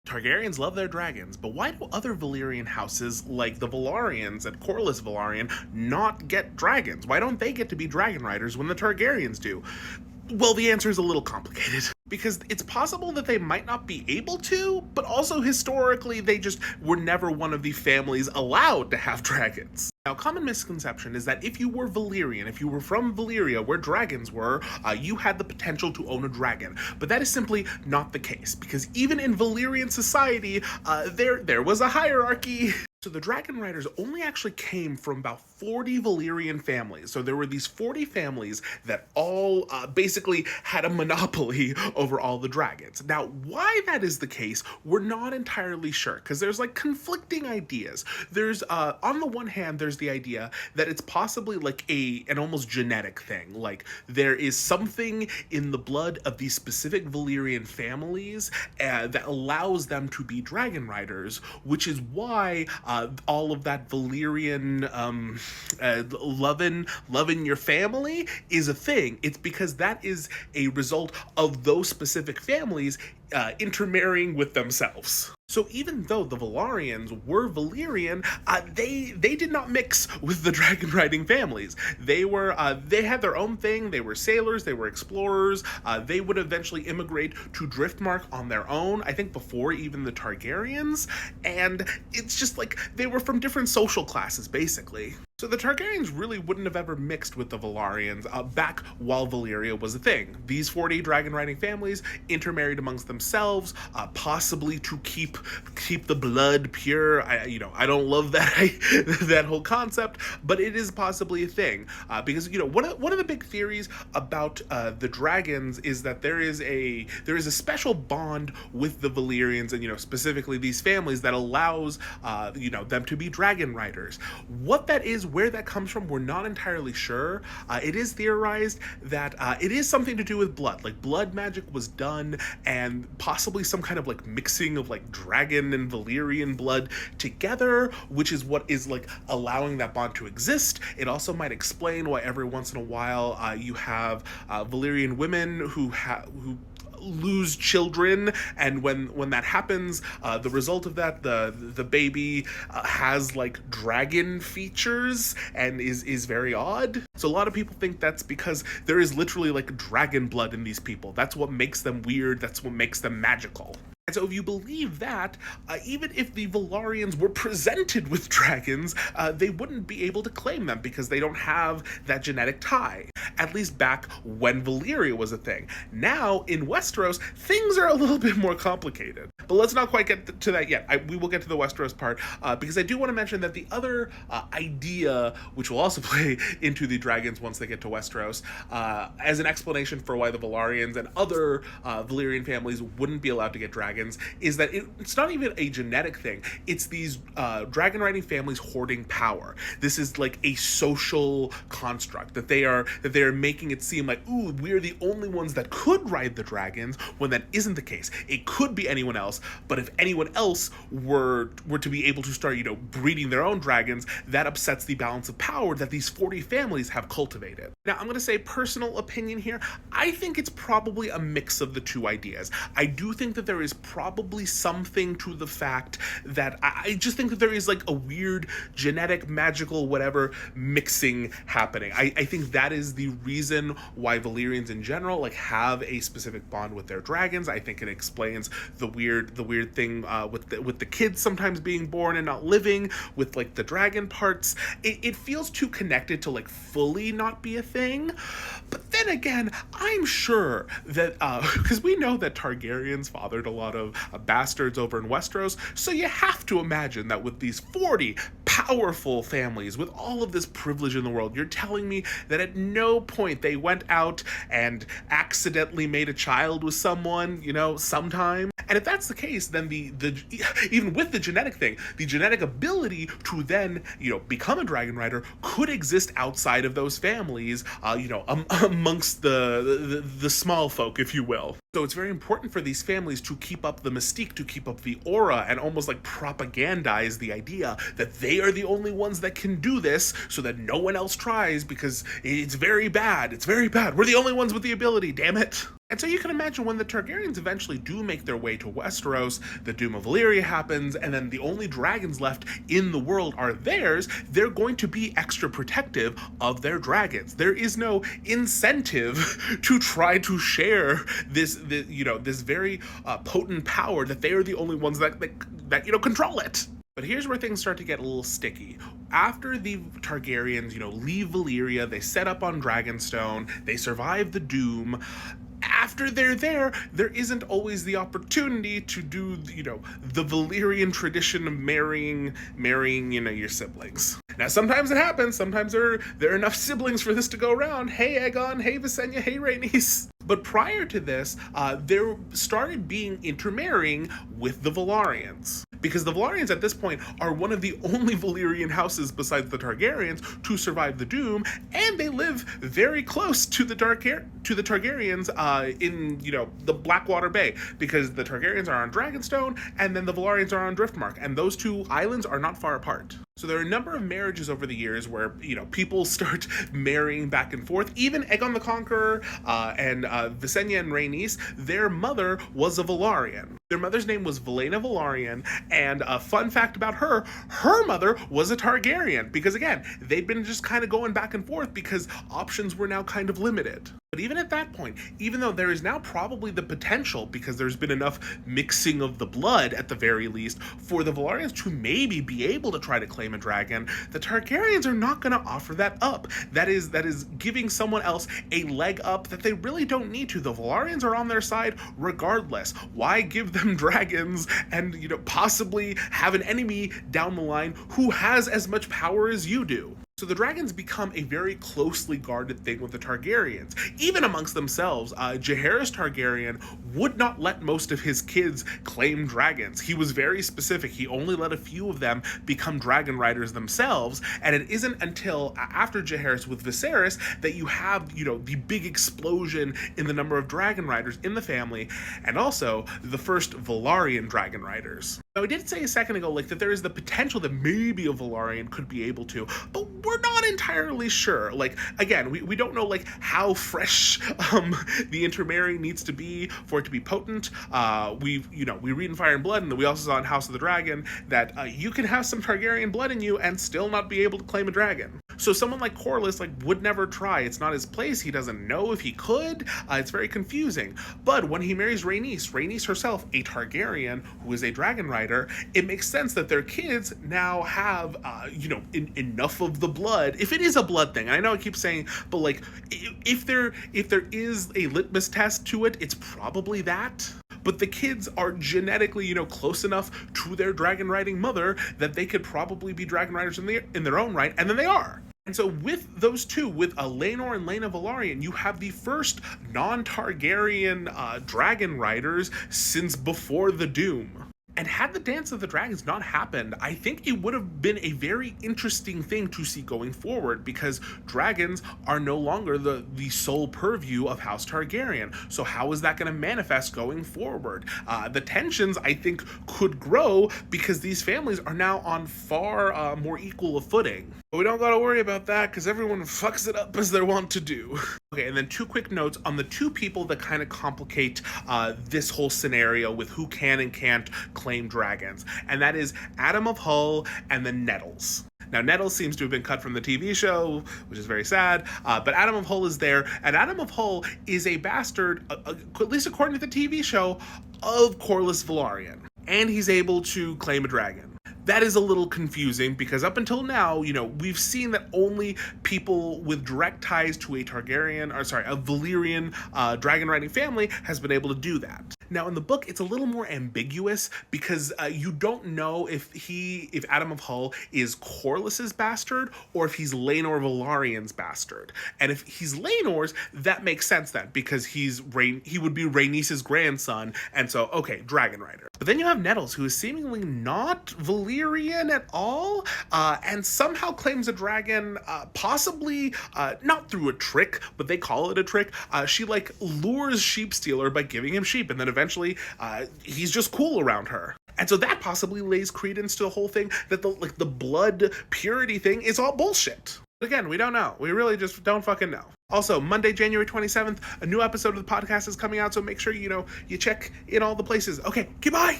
Targaryens love their dragons, but why do other Valyrian houses, like the Velaryons and Corlys Velaryon, not get dragons? Why don't they get to be dragon riders when the Targaryens do? Well, the answer is a little complicated. Because it's possible that they might not be able to, but also historically they just were never one of the families allowed to have dragons. Now, a common misconception is that if you were Valyrian, if you were from Valyria where dragons were, you had the potential to own a dragon. But that is simply not the case, because even in Valyrian society, there was a hierarchy. So the dragon riders only actually came from about 40 Valyrian families. So there were these 40 families that all basically had a monopoly over all the dragons. Now, why that is the case, we're not entirely sure, because there's like conflicting ideas. There's, on the one hand, there's the idea that it's possibly like an almost genetic thing. Like there is something in the blood of these specific Valyrian families that allows them to be dragon riders, which is why all of that Valyrian loving your family is a thing. It's because that is a result of those specific families intermarrying with themselves. So even though the Velaryons were Valyrian, they did not mix with the dragon riding families. They had their own thing. They were sailors. They were explorers. They would eventually immigrate to Driftmark on their own, I think before even the Targaryens. And it's just like they were from different social classes, basically. So the Targaryens really wouldn't have ever mixed with the Velaryons back while Valyria was a thing. These 40 dragon riding families intermarried amongst themselves, possibly to keep the blood pure. I don't love that that whole concept, but it is possibly a thing because one of the big theories about the dragons is that there is a special bond with the Valyrians and specifically these families that allows them to be dragon riders. What that is, where that comes from, we're not entirely sure. It is theorized that it is something to do with blood. Like blood magic was done and possibly some kind of like mixing of like dragon and Valyrian blood together, which is what is like allowing that bond to exist. It also might explain why every once in a while you have Valyrian women who lose children, and when that happens, the result of that, the baby has like dragon features and is very odd. So a lot of people think that's because there is literally like dragon blood in these people. That's what makes them weird. That's what makes them magical. And so if you believe that, even if the Velaryons were presented with dragons, they wouldn't be able to claim them because they don't have that genetic tie. At least back when Valyria was a thing. Now, in Westeros, things are a little bit more complicated. But let's not quite get to that yet. We will get to the Westeros part, because I do want to mention that the other idea, which will also play into the dragons once they get to Westeros, as an explanation for why the Velaryons and other Valyrian families wouldn't be allowed to get dragons, is that it's not even a genetic thing. It's these dragon riding families hoarding power. This is like a social construct that they are making it seem like, ooh, we're the only ones that could ride the dragons, when that isn't the case. It could be anyone else, but if anyone else were to be able to start, breeding their own dragons, that upsets the balance of power that these 40 families have cultivated. Now, I'm going to say personal opinion here. I think it's probably a mix of the two ideas. I do think that there is probably something to the fact that I just think that there is like a weird genetic, magical, whatever mixing happening. I think that is the reason why Valyrians in general like have a specific bond with their dragons. I think it explains the weird thing with the kids sometimes being born and not living with like the dragon parts. It feels too connected to like fully not be a thing. But then again, I'm sure that because we know that Targaryens fathered a lot of bastards over in Westeros, so you have to imagine that with these 40 powerful families with all of this privilege in the world, you're telling me that at no point they went out and accidentally made a child with someone, sometime? And if that's the case, then the even with the genetic thing, the genetic ability to then, become a dragon rider could exist outside of those families, amongst the small folk, if you will. So it's very important for these families to keep up the mystique, to keep up the aura, and almost like propagandize the idea that they are the only ones that can do this, so that no one else tries, because it's very bad. It's very bad. We're the only ones with the ability, damn it. And so you can imagine when the Targaryens eventually do make their way to Westeros, the Doom of Valyria happens, and then the only dragons left in the world are theirs, they're going to be extra protective of their dragons. There is no incentive to try to share this very potent power that they are the only ones that control it. But here's where things start to get a little sticky. After the Targaryens, leave Valyria, they set up on Dragonstone, they survive the Doom. After they're there isn't always the opportunity to do, the Valyrian tradition of marrying, your siblings. Now, sometimes it happens. Sometimes there are enough siblings for this to go around. Hey, Aegon. Hey, Visenya. Hey, Rhaenys. But prior to this, there started being intermarrying with the Velaryons. Because the Velaryons at this point are one of the only Valyrian houses besides the Targaryens to survive the Doom, and they live very close to the Targaryens in the Blackwater Bay, because the Targaryens are on Dragonstone and then the Velaryons are on Driftmark, and those two islands are not far apart. So there are a number of marriages over the years where, people start marrying back and forth. Even Aegon the Conqueror and Visenya and Rhaenys, their mother was a Velaryon. Their mother's name was Valena Velaryon, and a fun fact about her mother was a Targaryen, because again, they'd been just kind of going back and forth because options were now kind of limited. But even at that point, even though there is now probably the potential, because there's been enough mixing of the blood at the very least, for the Velaryons to maybe be able to try to claim a dragon, the Targaryens are not going to offer that up. That is giving someone else a leg up that they really don't need to. The Velaryons are on their side regardless. Why give them dragons and, possibly have an enemy down the line who has as much power as you do? So the dragons become a very closely guarded thing with the Targaryens. Even amongst themselves, Jaehaerys Targaryen would not let most of his kids claim dragons. He was very specific. He only let a few of them become dragon riders themselves, and it isn't until after Jaehaerys with Viserys that you have, the big explosion in the number of dragon riders in the family, and also the first Velaryon dragon riders. Now, I did say a second ago, that there is the potential that maybe a Velaryon could be able to, but we're not entirely sure. Again, we don't know, how fresh the intermarrying needs to be for it to be potent. We read in Fire and Blood, and we also saw in House of the Dragon that you can have some Targaryen blood in you and still not be able to claim a dragon. So someone like Corlys, would never try. It's not his place. He doesn't know if he could. It's very confusing. But when he marries Rhaenys herself, a Targaryen who is a dragon rider, it makes sense that their kids now have, enough of the blood. If it is a blood thing, I know I keep saying, but if there is a litmus test to it, it's probably that. But the kids are genetically, close enough to their dragon riding mother that they could probably be dragon riders in their own right, and then they are. And so with those two, with Laenor and Laena Velaryon, you have the first non-Targaryen dragon riders since before the Doom. And had the Dance of the Dragons not happened, I think it would have been a very interesting thing to see going forward, because dragons are no longer the sole purview of House Targaryen. So how is that going to manifest going forward? The tensions, I think, could grow because these families are now on far more equal a footing. But we don't got to worry about that because everyone fucks it up as they want to do. Okay, and then two quick notes on the two people that kind of complicate this whole scenario with who can and can't claim dragons, and that is Adam of Hull and then Nettles. Now, Nettles seems to have been cut from the TV show, which is very sad, but Adam of Hull is there, and Adam of Hull is a bastard, at least according to the TV show, of Corlys Velaryon, and he's able to claim a dragon. That is a little confusing because up until now, we've seen that only people with direct ties to a Valyrian dragon riding family has been able to do that. Now, in the book, it's a little more ambiguous because you don't know if Adam of Hull is Corlys's bastard or if he's Laenor Velaryon's bastard. And if he's Laenor's, that makes sense then because he would be Rhaenys' grandson, and so, okay, dragon rider. But then you have Nettles, who is seemingly not Valyrian at all, and somehow claims a dragon, possibly not through a trick, but they call it a trick. She lures Sheepstealer by giving him sheep, and then eventually he's just cool around her. And so that possibly lays credence to the whole thing that the blood purity thing is all bullshit. Again, we don't know. We really just don't fucking know. Also, Monday, January 27th, a new episode of the podcast is coming out, so make sure, you check in all the places. Okay, goodbye!